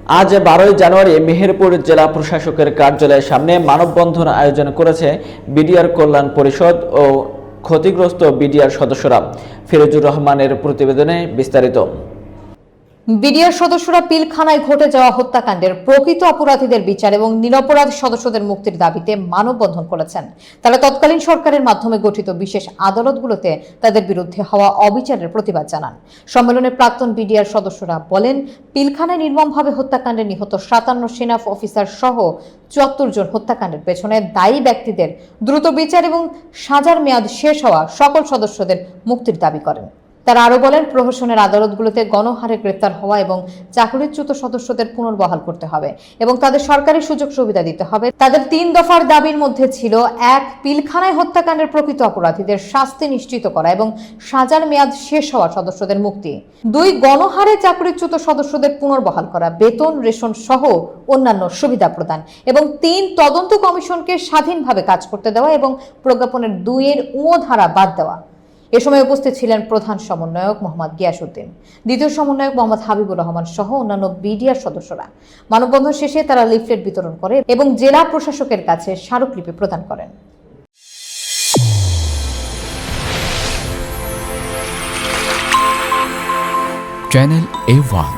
আজ 12 জানুয়ারি মেহেরপুর জেলা প্রশাসকের কার্যালয়ের সামনে মানববন্ধন আয়োজন করেছে বিডিআর কল্যাণ পরিষদ ও ক্ষতিগ্রস্ত বিডিআর সদস্যরা। ফিরোজুর রহমানের প্রতিবেদনে বিস্তারিত। বিডিআর সদস্যরা পিলখানায় ঘটে যাওয়া হত্যাকাণ্ডের প্রকৃত অপরাধীদের বিচার এবং নিরপরাধ সদস্যদের মুক্তির দাবিতে মানববন্ধন করেছেন। তারা তৎকালীন সরকারের মাধ্যমে গঠিত বিশেষ আদালতগুলোতে তাদের বিরুদ্ধে হওয়া অবিচারের প্রতিবাদ জানান। সম্মেলনে প্রাক্তন বিডিআর সদস্যরা বলেন, পিলখানায় নির্মমভাবে হত্যাকাণ্ডে নিহত 57 সেনা অফিসার সহ 74 জন হত্যাকাণ্ডের পেছনে দায়ী ব্যক্তিদের দ্রুত বিচার এবং সাজার মেয়াদ শেষ হওয়া সকল সদস্যদের মুক্তির দাবি করেন। তারা আরো বলেন, প্রহসনের আদালতগুলোতে গণহারে গ্রেপ্তার হওয়া এবং চাকরিচ্যুত সদস্যদের পুনর্বহাল করতে হবে এবং তাদের সরকারি সুযোগ সুবিধা দিতে হবে। তাদের 3 দফার দাবির মধ্যে ছিল: 1. পিলখানায় হত্যাকাণ্ডের প্রকৃত অপরাধীদের শাস্তি নিশ্চিত করা এবং সাজার মেয়াদ শেষ হওয়া সদস্যদের মুক্তি। 2. গণহারে চাকরিচ্যুত সদস্যদের পুনর্বহাল করা, বেতন, রেশন সহ অন্যান্য সুবিধা প্রদান এবং 3. তদন্ত কমিশনকে স্বাধীনভাবে কাজ করতে দেওয়া এবং প্রজ্ঞাপনের 2 এর ধারা বাদ দেওয়া। এ সময় উপস্থিত ছিলেন প্রধান সমন্বয়ক মোহাম্মদ গিয়াসউদ্দিন, দ্বিতীয় সমন্বয়ক মোহাম্মদ হাবিবুর রহমান সহ অন্যান্য বিডিআর সদস্যরা। মানববন্ধন শেষে তারা লিফলেট বিতরণ করে এবং জেলা প্রশাসকের কাছে স্মারকলিপি প্রদান করেন। চ্যানেল A1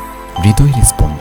হৃদয়ের স্পন্দন।